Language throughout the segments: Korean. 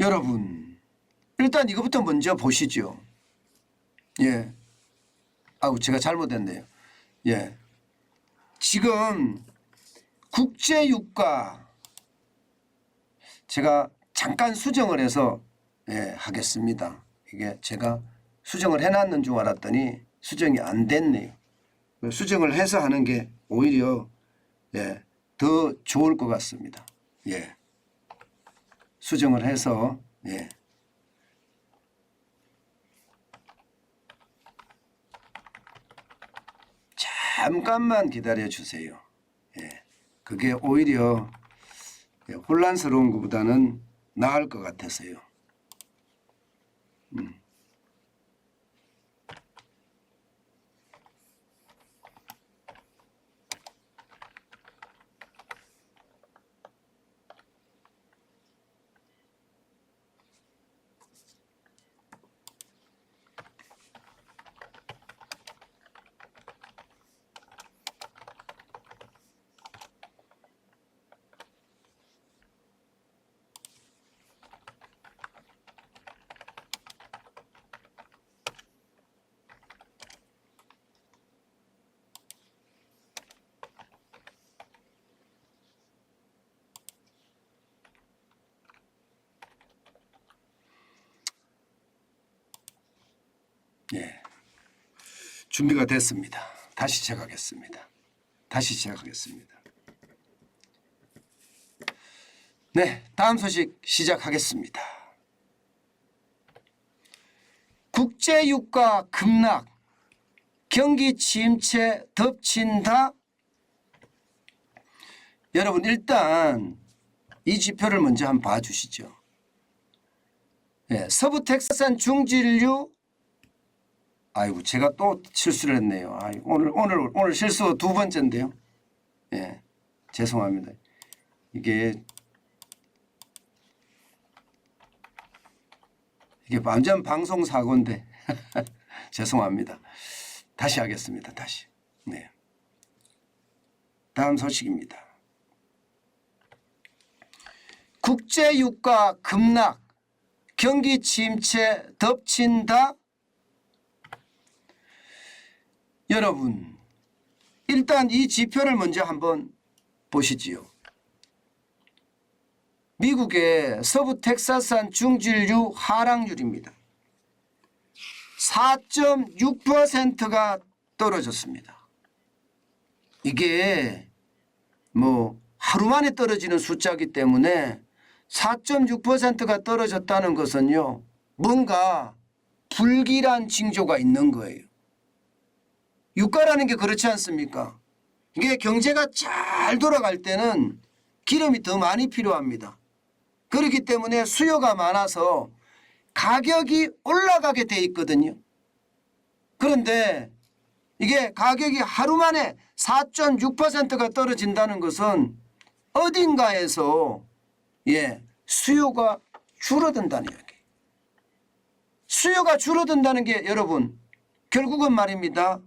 여러분 일단 이것부터 먼저 보시죠. 예. 아우 제가 잘못했네요. 예. 지금 국제유가 제가 잠깐 수정을 해서 하겠습니다. 이게 제가 수정을 해놨는 줄 알았더니 수정이 안 됐네요. 수정을 해서 하는 게 오히려 더 좋을 것 같습니다. 예. 수정을 해서 잠깐만 기다려 주세요. 그게 오히려 혼란스러운 것보다는 나을 것 같아서요. 준비가 됐습니다. 다시 시작하겠습니다. 네, 다음 소식 시작하겠습니다. 국제유가 급락, 경기 침체 덮친다. 여러분 일단 이 지표를 먼저 한번 봐주시죠. 서부 텍사스산 중진류 아이고 제가 또 실수를 했네요. 오늘 실수 두 번째인데요. 죄송합니다. 이게 완전 방송 사고인데 죄송합니다. 다시 하겠습니다. 다시. 다음 소식입니다. 국제유가 급락, 경기 침체 덮친다. 여러분 일단 이 지표를 먼저 한번 보시지요. 미국의 서부 텍사스산 중진류 하락률입니다. 4.6%가 떨어졌습니다. 이게 뭐 하루 만에 떨어지는 숫자이기 때문에 4.6%가 떨어졌다는 것은요 뭔가 불길한 징조가 있는 거예요. 유가라는 게 그렇지 않습니까? 이게 경제가 잘 돌아갈 때는 기름이 더 많이 필요합니다. 그렇기 때문에 수요가 많아서 가격이 올라가게 돼 있거든요. 그런데 이게 가격이 하루 만에 4.6%가 떨어진다는 것은 어딘가에서 수요가 줄어든다는 이야기예요. 수요가 줄어든다는 게 여러분 결국은 말입니다.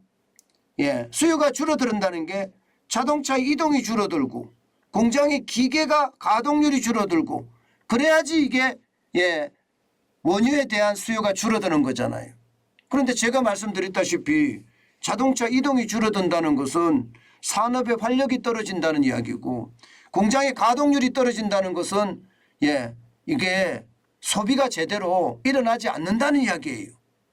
수요가 줄어든다는 게 자동차 이동이 줄어들고 공장의 기계가 가동률이 줄어들고 그래야지 이게 원유에 대한 수요가 줄어드는 거잖아요. 그런데 제가 말씀드렸다시피 자동차 이동이 줄어든다는 것은 산업의 활력이 떨어진다는 이야기고 공장의 가동률이 떨어진다는 것은 이게 소비가 제대로 일어나지 않는다는 이야기예요.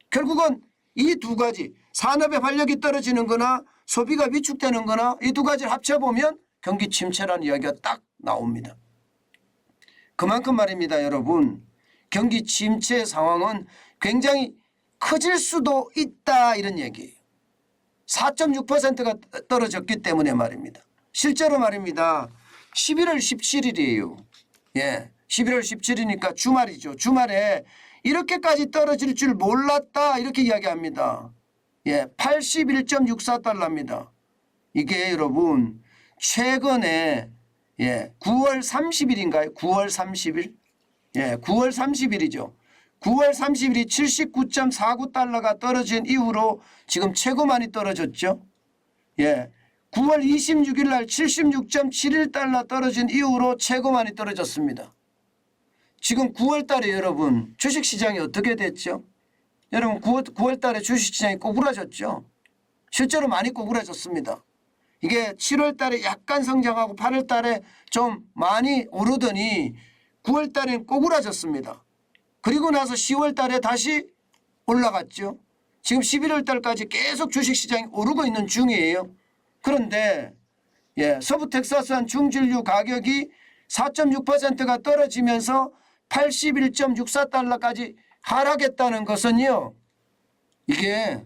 결국은 이 두 가지 산업의 활력이 떨어지는 거나 소비가 위축되는 거나 이 두 가지를 합쳐보면 경기 침체라는 이야기가 딱 나옵니다. 그만큼 말입니다. 여러분 경기 침체 상황은 굉장히 커질 수도 있다 이런 얘기예요. 4.6%가 떨어졌기 때문에 말입니다. 실제로 말입니다. 11월 17일이에요. 11월 17일이니까 주말이죠. 주말에 이렇게까지 떨어질 줄 몰랐다 이렇게 이야기합니다. 81.64달러입니다. 이게 여러분 최근에 9월 30일인가요? 9월 30일? 9월 30일이죠. 9월 30일이 79.49달러가 떨어진 이후로 지금 최고 많이 떨어졌죠. 9월 26일 날 76.71달러 떨어진 이후로 최고 많이 떨어졌습니다. 지금 9월 달에 여러분 주식시장이 어떻게 됐죠? 여러분 9월 달에 주식시장이 꼬부라졌죠. 실제로 많이 꼬부라졌습니다. 이게 7월 달에 약간 성장하고 8월 달에 좀 많이 오르더니 9월 달에는 꼬부라졌습니다. 그리고 나서 10월 달에 다시 올라갔죠. 지금 11월 달까지 계속 주식시장이 오르고 있는 중이에요. 그런데 서부 텍사스한 중진류 가격이 4.6%가 떨어지면서 81.64달러까지 하락했다는 것은요. 이게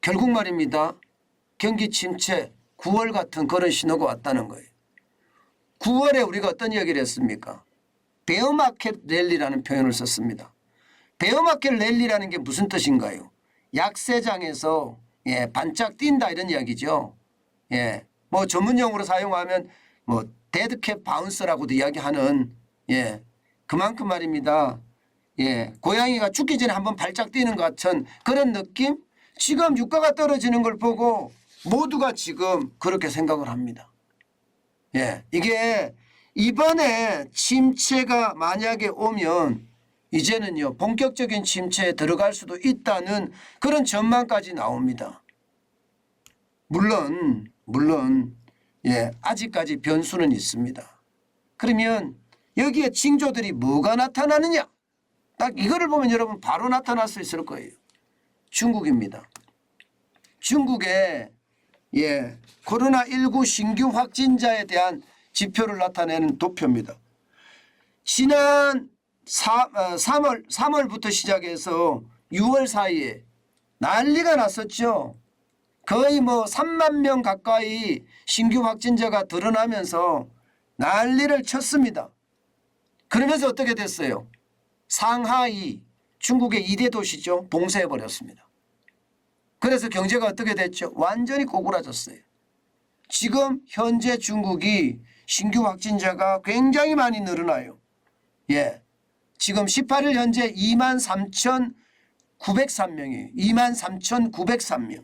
결국 말입니다. 경기 침체 9월 같은 그런 신호가 왔다는 거예요. 9월에 우리가 어떤 이야기를 했습니까? 베어마켓 랠리라는 표현을 썼습니다. 베어마켓 랠리라는 게 무슨 뜻인가요? 약세장에서 반짝 뛴다 이런 이야기죠. 뭐 전문용어로 사용하면 뭐 데드캣 바운스라고도 이야기하는 그만큼 말입니다. 고양이가 죽기 전에 한번 발작 뛰는 것 같은 그런 느낌? 지금 유가가 떨어지는 걸 보고 모두가 지금 그렇게 생각을 합니다. 이게 이번에 침체가 만약에 오면 이제는요 본격적인 침체에 들어갈 수도 있다는 그런 전망까지 나옵니다. 물론 아직까지 변수는 있습니다. 그러면 여기에 징조들이 뭐가 나타나느냐? 딱 이거를 보면 여러분 바로 나타날 수 있을 거예요. 중국입니다. 중국의 코로나19 신규 확진자에 대한 지표를 나타내는 도표입니다. 지난 3월부터 시작해서 6월 사이에 난리가 났었죠. 거의 뭐 3만 명 가까이 신규 확진자가 드러나면서 난리를 쳤습니다. 그러면서 어떻게 됐어요? 상하이 중국의 2대 도시죠. 봉쇄해버렸습니다. 그래서 경제가 어떻게 됐죠? 완전히 꼬꾸라졌어요. 지금 현재 중국이 신규 확진자가 굉장히 많이 늘어나요. 지금 18일 현재 23,903명이에요. 23,903명.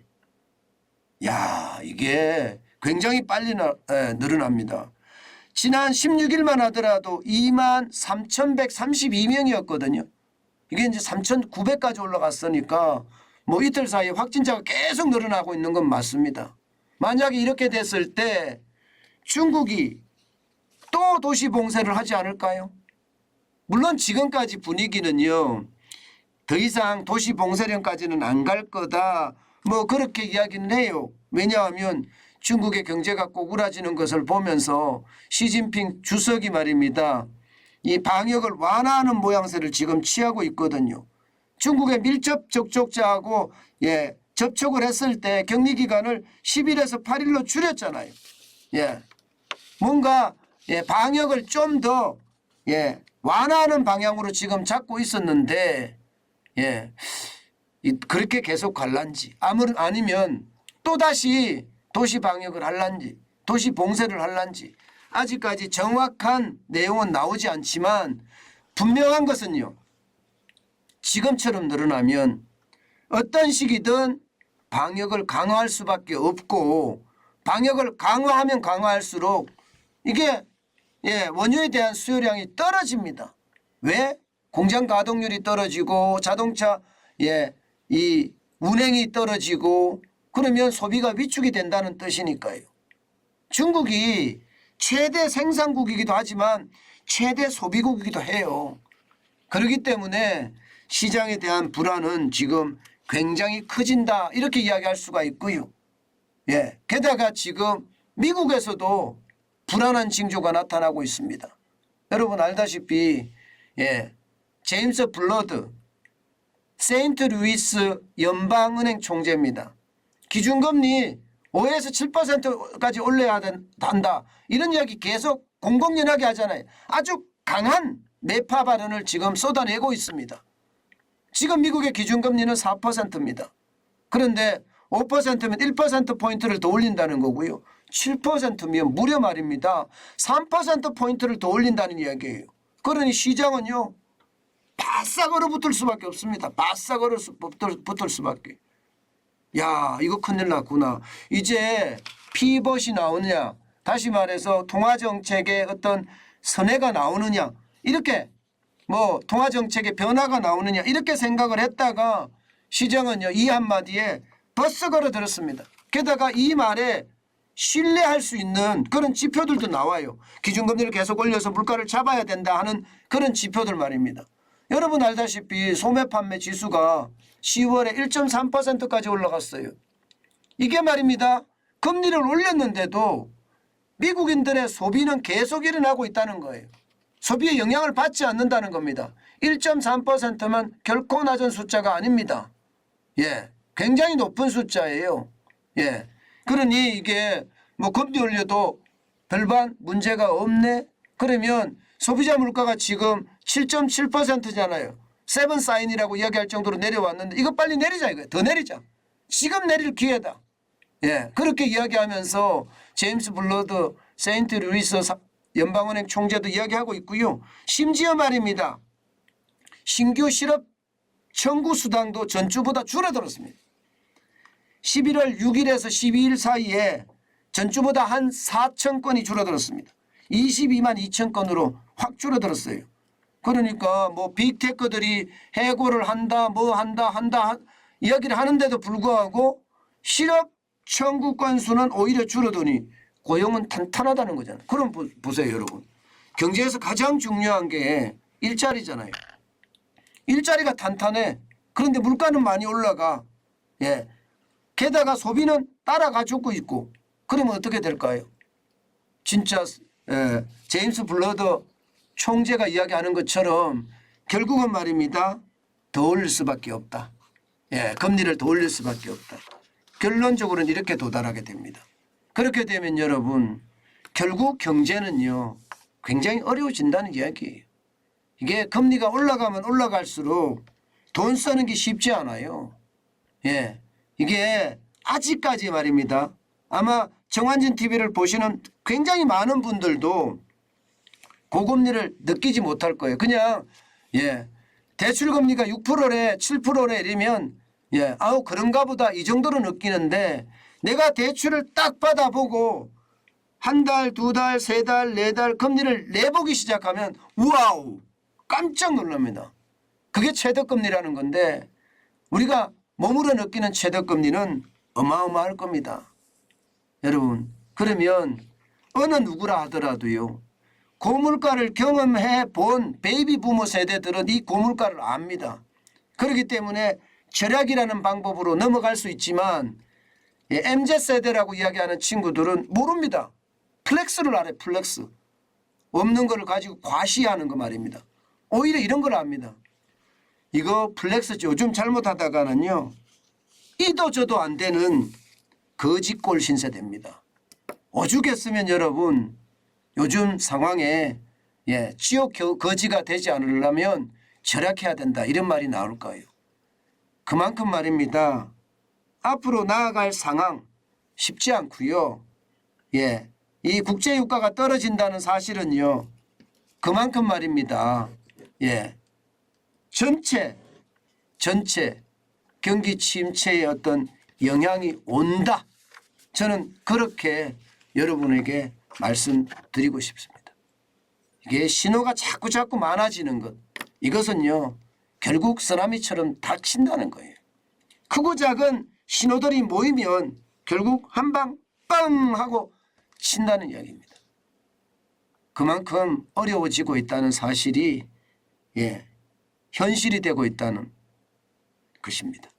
야, 이게 굉장히 빨리 늘어납니다. 지난 16일만 하더라도 23,132명이었거든요. 이게 이제 3,900까지 올라갔으니까 뭐 이틀 사이에 확진자가 계속 늘어나고 있는 건 맞습니다. 만약에 이렇게 됐을 때 중국이 또 도시 봉쇄를 하지 않을까요? 물론 지금까지 분위기는요. 더 이상 도시 봉쇄령까지는 안 갈 거다. 뭐 그렇게 이야기는 해요. 왜냐하면 중국의 경제가 꼬꾸라지는 것을 보면서 시진핑 주석이 말입니다. 이 방역을 완화하는 모양새를 지금 취하고 있거든요. 중국의 밀접 접촉자하고 접촉을 했을 때 격리기간을 10일에서 8일로 줄였잖아요. 뭔가 방역을 좀 더 완화하는 방향으로 지금 잡고 있었는데 그렇게 계속 갈란지 아니면 또다시 도시 방역을 할란지 도시 봉쇄를 할란지 아직까지 정확한 내용은 나오지 않지만 분명한 것은요. 지금처럼 늘어나면 어떤 시기든 방역을 강화할 수밖에 없고 방역을 강화하면 강화할수록 이게 원유에 대한 수요량이 떨어집니다. 왜? 공장 가동률이 떨어지고 자동차 이 운행이 떨어지고 그러면 소비가 위축이 된다는 뜻이니까요. 중국이 최대 생산국이기도 하지만 최대 소비국이기도 해요. 그렇기 때문에 시장에 대한 불안은 지금 굉장히 커진다 이렇게 이야기할 수가 있고요. 게다가 지금 미국에서도 불안한 징조가 나타나고 있습니다. 여러분 알다시피 제임스 블러드 세인트루이스 연방은행 총재입니다. 기준금리 5에서 7%까지 올려야 한다. 이런 이야기 계속 공공연하게 하잖아요. 아주 강한 매파 발언을 지금 쏟아내고 있습니다. 지금 미국의 기준금리는 4%입니다. 그런데 5%면 1%포인트를 더 올린다는 거고요. 7%면 무려 말입니다. 3%포인트를 더 올린다는 이야기예요. 그러니 시장은요. 바싹 얼어붙을 수밖에 없습니다. 바싹 얼어붙을 수밖에. 야, 이거 큰일 났구나. 이제 피벗이 나오느냐. 다시 말해서 통화정책의 어떤 선회가 나오느냐. 이렇게 뭐 통화 정책에 변화가 나오느냐 이렇게 생각을 했다가 시장은요 이 한마디에 벌써 걸어들었습니다. 게다가 이 말에 신뢰할 수 있는 그런 지표들도 나와요. 기준금리를 계속 올려서 물가를 잡아야 된다 하는 그런 지표들 말입니다. 여러분 알다시피 소매 판매 지수가 10월에 1.3%까지 올라갔어요. 이게 말입니다. 금리를 올렸는데도 미국인들의 소비는 계속 일어나고 있다는 거예요. 소비에 영향을 받지 않는다는 겁니다. 1.3%면 결코 낮은 숫자가 아닙니다. 예, 굉장히 높은 숫자예요. 예, 그러니 이게 뭐 금리 올려도 별반 문제가 없네. 그러면 소비자 물가가 지금 7.7%잖아요. 세븐 사인이라고 이야기할 정도로 내려왔는데 이거 빨리 내리자 이거예요. 더 내리자. 지금 내릴 기회다. 예, 그렇게 이야기하면서 제임스 블러드 세인트 루이스 연방은행 총재도 이야기하고 있고요. 심지어 말입니다. 신규 실업 청구 수당도 전주보다 줄어들었습니다. 11월 6일에서 12일 사이에 전주보다 한 4천 건이 줄어들었습니다. 22만 2천 건으로 확 줄어들었어요. 그러니까 뭐 빅테크들이 해고를 한다 뭐 한다 이야기를 하는데도 불구하고 실업 청구 건수는 오히려 줄어드니 고용은 탄탄하다는 거잖아요. 그럼 보세요 여러분. 경제에서 가장 중요한 게 일자리잖아요. 일자리가 탄탄해. 그런데 물가는 많이 올라가. 예. 게다가 소비는 따라가 주고 있고. 그러면 어떻게 될까요? 진짜 제임스 블러드 총재가 이야기하는 것처럼 결국은 말입니다. 더 올릴 수밖에 없다. 예, 금리를 더 올릴 수밖에 없다. 결론적으로는 이렇게 도달하게 됩니다. 그렇게 되면 여러분 결국 경제는요 굉장히 어려워진다는 이야기예요. 이게 금리가 올라가면 올라갈수록 돈 쓰는 게 쉽지 않아요. 예, 이게 아직까지 말입니다. 아마 정환진 TV를 보시는 굉장히 많은 분들도 고금리를 느끼지 못할 거예요. 그냥 예, 대출금리가 6%래 7%래 이러면 예, 아우 그런가 보다 이 정도로 느끼는데 내가 대출을 딱 받아보고 한 달, 두 달, 세 달, 네 달 금리를 내보기 시작하면 우와우 깜짝 놀랍니다. 그게 최저금리라는 건데 우리가 몸으로 느끼는 최저금리는 어마어마할 겁니다. 여러분 그러면 어느 누구라 하더라도요. 고물가를 경험해 본 베이비 부모 세대들은 이 고물가를 압니다. 그렇기 때문에 절약이라는 방법으로 넘어갈 수 있지만 MZ세대라고 이야기하는 친구들은 모릅니다. 플렉스를 알아요. 플렉스. 없는 거를 가지고 과시하는 거 말입니다. 오히려 이런 걸 압니다. 이거 플렉스 요즘 잘못하다가는요. 이도 저도 안 되는 거지꼴 신세대입니다. 오죽했으면 여러분 요즘 상황에 지옥 거지가 되지 않으려면 절약해야 된다 이런 말이 나올 거예요. 그만큼 말입니다. 앞으로 나아갈 상황 쉽지 않고요. 예, 이 국제유가가 떨어진다는 사실은요. 그만큼 말입니다. 예, 전체 경기 침체의 어떤 영향이 온다. 저는 그렇게 여러분에게 말씀드리고 싶습니다. 이게 신호가 자꾸 많아지는 것. 이것은요. 결국 쓰나미처럼 닥친다는 거예요. 크고 작은 신호들이 모이면 결국 한 방 빵 하고 친다는 이야기입니다. 그만큼 어려워지고 있다는 사실이 현실이 되고 있다는 것입니다.